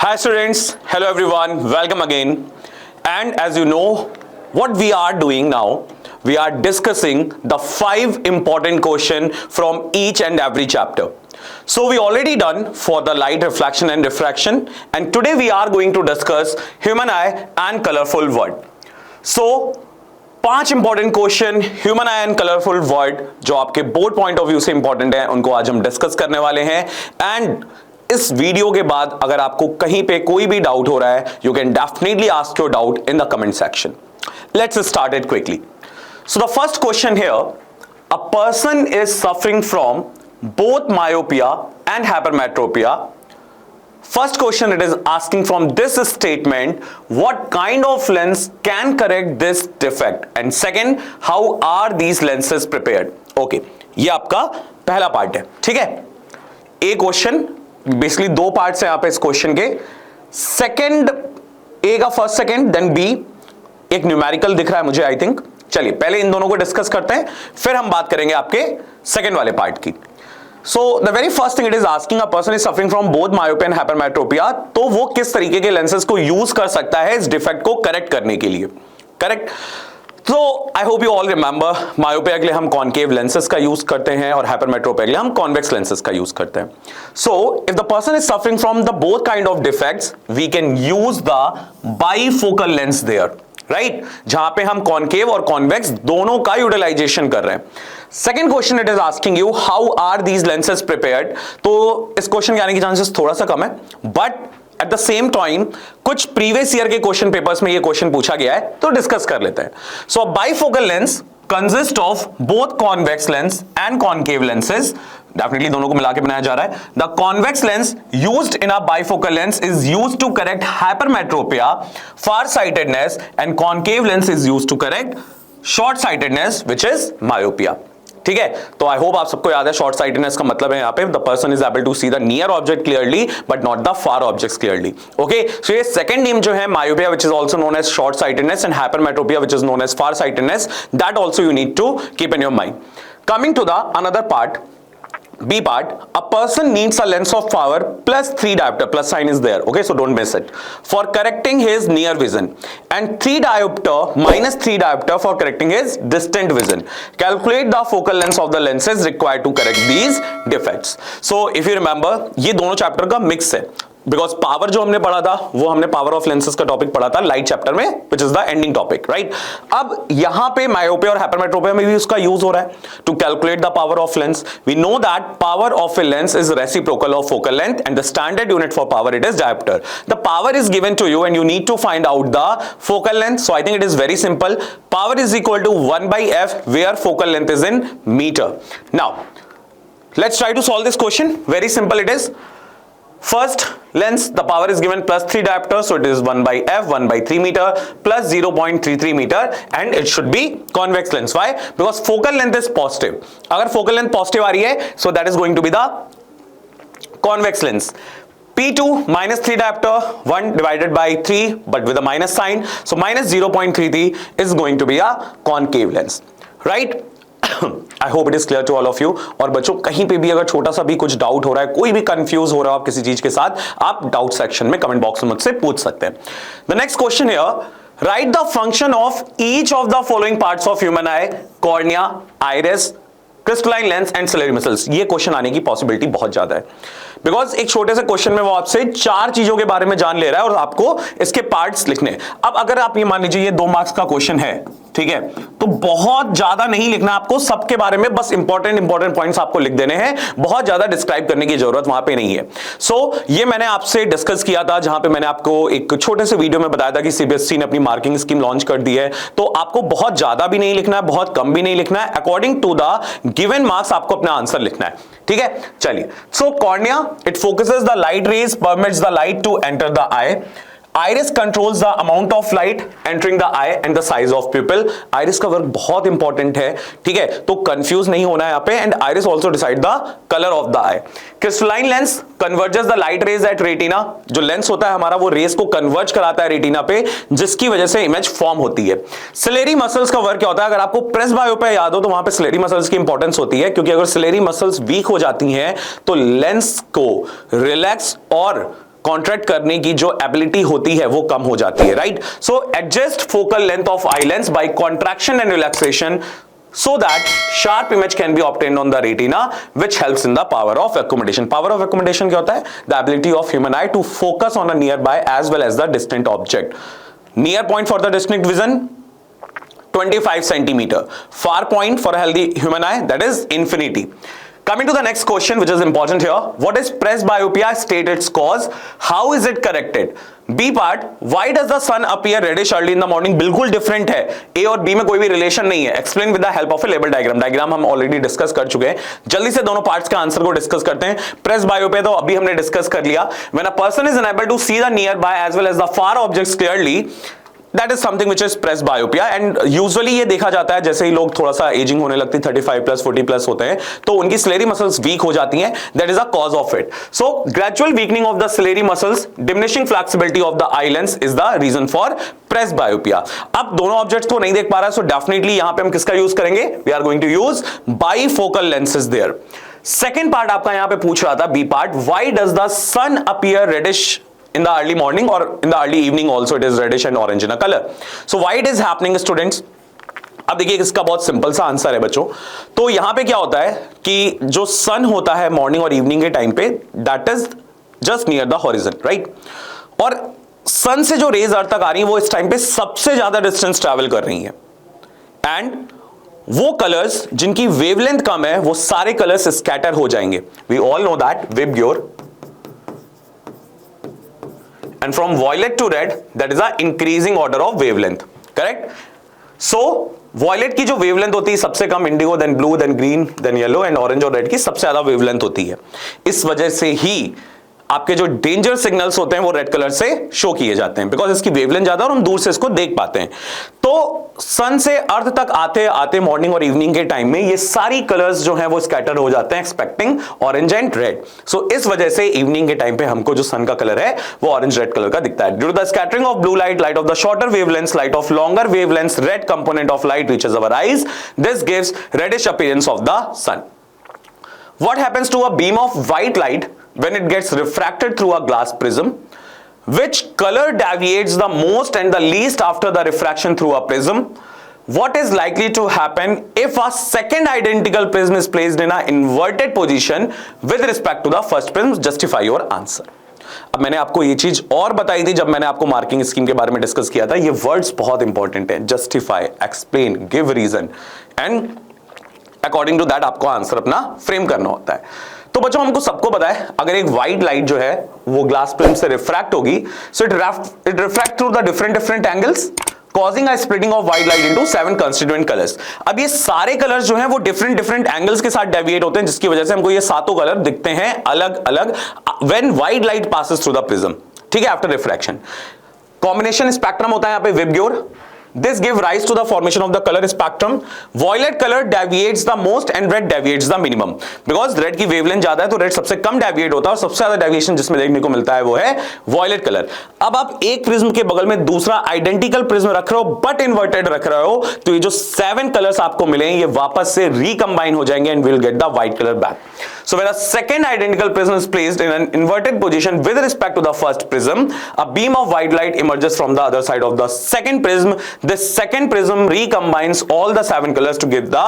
Hi students, hello everyone, welcome again. And as you know, what we are doing now, we are discussing the 5 important questions from each and every chapter. So we already done for the light reflection and diffraction, and today we are going to discuss human eye and colorful world. So 5 important question human eye and colourful word जो आपके board point of view से important है, उनको आज हम discuss करने वाले हैं. एंड इस वीडियो के बाद अगर आपको कहीं पे कोई भी डाउट हो रहा है, you can definitely ask your doubt in the comment section. Let's start it quickly. So the first question here, a person is suffering from both myopia and hypermetropia. First question, it is asking from this statement, what kind of lens can correct this defect? And second, how are these lenses prepared? Okay, ये आपका पहला part है. ठीक है, ए question basically 2 parts हैं यहाँ पे इस क्वेश्चन के. सेकंड, ए का फर्स्ट सेकंड, देन बी एक न्यूमेरिकल दिख रहा है मुझे आई थिंक. चलिए पहले इन दोनों को डिस्कस करते हैं, फिर हम बात करेंगे आपके सेकंड वाले पार्ट की. So the very first thing it is asking, a person is suffering from both myopia and hypermetropia, तो वो किस तरीके के लेंसेज को यूज कर सकता है इस डिफेक्ट को करेक्ट करने के लिए. करेक्ट. तो I hope you all remember, myopia के लिए हम कॉनकेव लेंसेज का यूज करते हैं और हाइपरमेट्रोपिया के लिए हम कॉन्वेक्स लेंसेज का यूज करते हैं. So if the person is suffering from the both kind of defects, we can use the bifocal lens there. Right, जहां पे हम कॉनकेव और कॉन्वेक्स दोनों का यूटिलाइजेशन कर रहे हैं. Second question, it is asking you how are these lenses prepared. तो इस क्वेश्चन के आने की चांसेस थोड़ा सा कम है, but at the same time कुछ प्रीवियस ईयर के क्वेश्चन पेपर्स में ये क्वेश्चन पूछा गया है, तो डिस्कस कर लेते हैं. So bifocal lens consist of both convex lens and concave lenses. Definitely दोनों को मिला के बनाया जा रहा है. The convex lens used in a bifocal lens is used to correct hypermetropia, far sightedness, and concave lens is used to correct short sightedness which is myopia. ठीक है, तो आई होप आप सबको याद है शॉर्ट साइटेडनेस का मतलब है यहाँ पे the person is able to see the near object clearly but not the far objects clearly. Okay, so ये सेकंड नेम जो है myopia which is also known as short sightedness and hypermetropia which is known as far sightedness, that also you need to keep in your mind. Coming to the another part, B part, a person needs a lens of power plus 3 diopter, plus sign is there, okay, so don't miss it, for correcting his near vision, and 3 diopter minus 3 diopter for correcting his distant vision. Calculate the focal length of the lenses required to correct these defects. So if you remember, ये दोनों chapter का mix है, because power जो हमने पढ़ा था वो हमने पावर ऑफ लेंसेज का टॉपिक पढ़ा था लाइट चैप्टर में, which is the ending topic. Right, अब यहां पे मायोपिया और हाइपरमेट्रोपिया में भी उसका यूज हो रहा है to calculate the power of lens. We know that power of a lens is reciprocal of focal length and the standard unit for power it is dioptre. The power is given to you and you need to find out the focal length. So I think it is very simple. Power is equal to 1/f where focal length is in metre. Now let's try to solve this question. Very simple it is. First lens, the power is given plus 3 diopter, so it is 1/f, 1/3 meter plus 0.33 meter, and it should be convex lens. Why? Because focal length is positive. अगर focal length positive आ रही है, so that is going to be the convex lens. P2 minus 3 diopter, 1 divided by 3, but with a minus sign, so minus 0.33 is going to be a concave lens. Right? I hope it is clear to all of you. और बच्चों कहीं पे भी अगर छोटा सा भी कुछ डाउट हो रहा है, कोई भी कंफ्यूज हो रहा है आप किसी चीज के साथ, आप डाउट सेक्शन में कमेंट बॉक्स में मुझसे पूछ सकते हैं. The next question here, right the function of each of the following parts of human eye, cornea, iris, crystalline lens and ciliary muscles. ये क्वेश्चन आने की पॉसिबिलिटी बहुत ज्यादा है, बिकॉज एक छोटे से क्वेश्चन में वो आपसे 4 चीजों के बारे में जान ले रहा है और आपको इसके पार्ट्स लिखने हैं. अब अगर आप ये मान लीजिए ये 2 मार्क्स का क्वेश्चन है, ठीक है, तो बहुत ज्यादा नहीं लिखना आपको सबके बारे में, बस इंपॉर्टेंट पॉइंट्स आपको लिख देने हैं, बहुत ज्यादा डिस्क्राइब करने की जरूरत वहां पे नहीं है. सो ये मैंने आपसे डिस्कस किया था, जहां पे मैंने आपको एक छोटे से वीडियो में बताया था कि सीबीएसई ने अपनी मार्किंग स्कीम लॉन्च कर दी है. तो आपको बहुत ज्यादा भी नहीं लिखना है, बहुत कम भी नहीं लिखना है, according to the given marks आपको अपना आंसर लिखना है. ठीक है, चलिए. So cornea, it focuses the light rays, permits the light to enter the eye. Iris controls the amount of light entering the eye and the size of pupil. Iris का work बहुत important है, ठीक है, तो confuse नहीं होना है यहाँ पे. And iris also decide the color of the eye. Crystalline lens converges the light rays at retina. जो लेंस होता है हमारा वो रेस को कन्वर्ज कराता है रेटिना पे, जिसकी वजह से इमेज फॉर्म होती है. सिलेरी मसल्स का वर्क क्या होता है? अगर आपको प्रेस बायोपिया याद हो तो वहां पे सिलेरी मसल्स की इंपॉर्टेंस होती है, क्योंकि अगर सिलेरी मसल्स वीक हो जाती हैं तो लेंस को रिलैक्स और कॉन्ट्रैक्ट करने की जो एबिलिटी होती है वो कम हो जाती है, right? So adjust focal length of eye lens by contraction and relaxation so that sharp image can be obtained on the retina, which helps in the power of accommodation. Power of accommodation क्या होता है? The ability of human eye to focus on a nearby as well as the distant object. Near point for the distant vision 25 centimeter. Far point for a healthy human eye, that is infinity. Coming to the next question, which is important here. What is presbyopia? State its cause. How is it corrected? B part, why does the sun appear reddish early in the morning? बिल्कुल different है, ए और B में कोई भी relation नहीं है. Explain with the help of A label diagram. Diagram हम already discuss कर चुके हैं. जल्दी से दोनों पार्ट्स का आंसर को डिस्कस करते हैं. प्रेसबायोपिया तो अभी हमने डिस्कस कर लिया. When a person is unable to see the near by as well as the far objects clearly, that is something which is presbyopia and usually ये देखा जाता है जैसे ही लोग थोड़ा सा एजिंग होने लगती है, 35 प्लस 40 प्लस होते हैं, तो उनकी सिलेरी मसल्स वीक हो जाती हैं. that is a cause of it. So gradual weakening of the ciliary muscles, diminishing flexibility of the eye lens is the reason for presbyopia. अब दोनों ऑब्जेक्ट्स को नहीं देख पा रहा है, so definitely यहां पे हम किसका यूज करेंगे? We are going to use bifocal lenses there. Second part आपका यहां पे पूछ रहा था, B part, why does the sun appear reddish in the early morning or in the early evening also it is reddish and orange in a color? So why it is happening students? अब देखिए इसका बहुत simple सा answer है बच्चों. तो यहां पे क्या होता है कि जो सन होता है मॉर्निंग और इवनिंग के टाइम पे, that is just near the horizon, right? और सन से जो रेज अर्थ तक आ रही है वो इस टाइम पे सबसे ज्यादा डिस्टेंस ट्रैवल कर रही है, एंड वो कलर्स जिनकी वेवलेंथ कम है वो सारे कलर्स स्कैटर हो जाएंगे. We all know that VIBGYOR. And from violet to red, that is a increasing order of wavelength, correct? So violet की जो wavelength होती है सबसे कम, indigo, then blue, then green, then yellow, and orange और red की सबसे ज्यादा wavelength होती है. इस वजह से ही आपके जो डेंजर सिग्नल्स होते हैं वो रेड कलर से शो किए जाते हैं, बिकॉज इसकी वेवलेंथ ज्यादा और हम दूर से इसको देख पाते हैं. तो सन से अर्थ तक आते आते मॉर्निंग और इवनिंग के टाइम में ये सारी कलर्स जो हैं वो स्कैटर हो जाते हैं, एक्सपेक्टिंग ऑरेंज एंड रेड. सो इस वजह से इवनिंग के टाइम पे हमको जो सन का कलर है वो ऑरेंज रेड कलर का दिखता है. Due to the scattering of blue light, light of the shorter wavelengths, light of longer wavelengths, red component of light reaches our eyes. This gives reddish appearance of the sun. What happens to a beam of white light when it gets refracted through a glass prism? Which color deviates the most and the least after the refraction through a prism? What is likely to happen if a second identical prism is placed in an inverted position with respect to the first prism? Justify your answer. अब मैंने आपको ये चीज और बताई थी जब मैंने आपको मार्किंग स्कीम के बारे में डिस्कस किया था. ये वर्ड्स बहुत इंपॉर्टेंट हैं. Justify, explain, give reason, and according to that आपको आंसर अपना फ्रेम करना होता है. तो बच्चों हमको सबको पता है अगर एक व्हाइट लाइट जो है वो ग्लास प्रिज्म से रिफ्रैक्ट होगी, so it refract through the different angles, causing a splitting of white light into 7 constituent colors. अब ये सारे कलर्स जो हैं वो डिफरेंट एंगल्स के साथ डेविएट होते हैं, जिसकी वजह से हमको ये सातों कलर दिखते हैं अलग अलग when white light passes through the prism. ठीक है, आफ्टर रिफ्रैक्शन. कॉम्बिनेशन स्पेक्ट्रम होता है यहाँ पे VIBGYOR. This give rise to the formation of the color spectrum. Violet color deviates the most and red deviates the minimum. Because red की wavelength ज्यादा है तो red सबसे कम deviate होता है और सबसे ज्यादा deviation जिसमें देखने को मिलता है वो है violet color. अब आप एक प्रिज्म के बगल में दूसरा आइडेंटिकल प्रिज्म रख रहे हो बट इन्वर्टेड रख रहे हो, तो ये जो 7 कलर्स आपको मिले ये वापस से रिकम्बाइन हो जाएंगे and we'll get the white color back. So when a second identical prism is placed in an inverted position with respect to the first prism, a beam of white light emerges from the other side of the second prism. This second prism recombines all the 7 colors to give the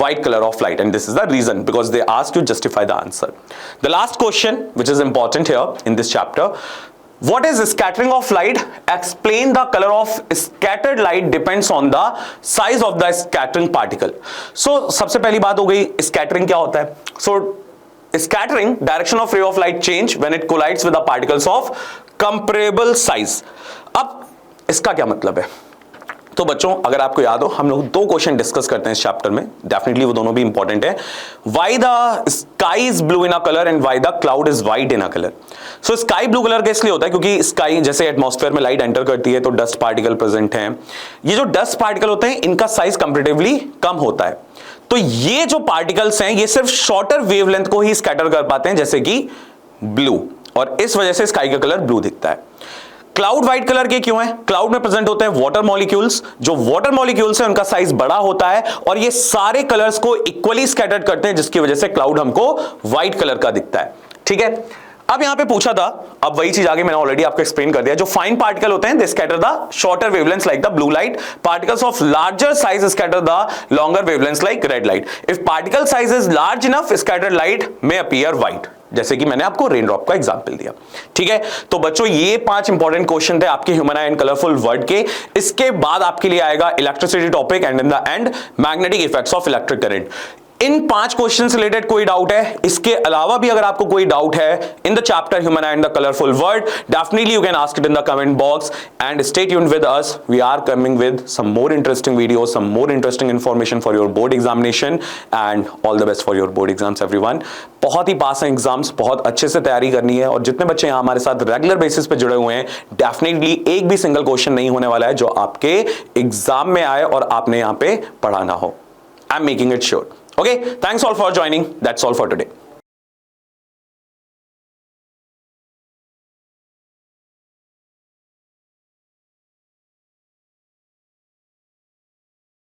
white color of light, and this is the reason because they ask you justify the answer. The last question which is important here in this chapter, what is scattering of light? Explain the color of scattered light depends on the size of the scattering particle. So सबसे पहली बात हो गई scattering क्या होता है. So scattering, direction of ray of light change when it collides with the particles of comparable size. अब इसका क्या मतलब है? तो बच्चों अगर आपको याद हो हम लोग 2 क्वेश्चन डिस्कस करते हैं इस चैप्टर में, डेफिनेटली वो दोनों भी इंपॉर्टेंट है. Why the sky is blue in a colour and why the cloud is white in a colour. So sky blue colour का इसलिए होता है क्योंकि स्काई जैसे एटमॉस्फेयर में लाइट एंटर करती है तो डस्ट पार्टिकल प्रेजेंट हैं. ये जो डस्ट पार्टिकल होते हैं इनका साइज कंपैरेटिवली कम होता है, तो ये जो पार्टिकल्स हैं ये सिर्फ शॉर्टर वेवलेंथ को ही स्कैटर कर पाते हैं जैसे कि ब्लू, और इस वजह से स्काई का कलर ब्लू दिखता है. क्लाउड व्हाइट कलर के क्यों है? क्लाउड में प्रेजेंट होते हैं वाटर मॉलिक्यूल्स. जो वाटर मॉलिक्यूल्स हैं उनका साइज बड़ा होता है और ये सारे कलर्स को इक्वली स्कैटर्ड करते हैं जिसकी वजह से क्लाउड हमको व्हाइट कलर का दिखता है. ठीक है, अब यहां पे पूछा था, अब वही चीज आगे मैंने ऑलरेडी आपको एक्सप्लेन कर दिया, जो फाइन पार्टिकल होते हैं they scatter the shorter wavelengths like the blue light, particles of larger size scatter the longer wavelengths like red light, if particle size is large enough scattered light may appear white, जैसे कि मैंने आपको rain drop का example दिया। ठीक है, तो बच्चों ये 5 इंपॉर्टेंट क्वेश्चन थे आपके human eye and colourful world के। इसके बाद आपके लिए आएगा electricity topic and in the end magnetic effects of electric current. इन 5 क्वेश्चन से रिलेटेड कोई डाउट है? इसके अलावा भी अगर आपको कोई डाउट है in the chapter human eye and the colourful world, definitely you can ask it in the comment box and stay tuned with us. We are coming with some more interesting videos, some more interesting information for your board examination and all the best for your board exams everyone. बहुत ही पास हैं exams, बहुत अच्छे से तैयारी करनी है और जितने बच्चे यहाँ हमारे साथ रेगुलर बेसिस पे जुड़े हुए हैं, डेफिनेटली एक भी सिंगल क्वेश्चन नहीं होने वाला है जो आपके एग्जाम में आए और आपने यहाँ पे पढ़ा ना हो। I am making it sure. Okay, thanks all for joining. That's all for today.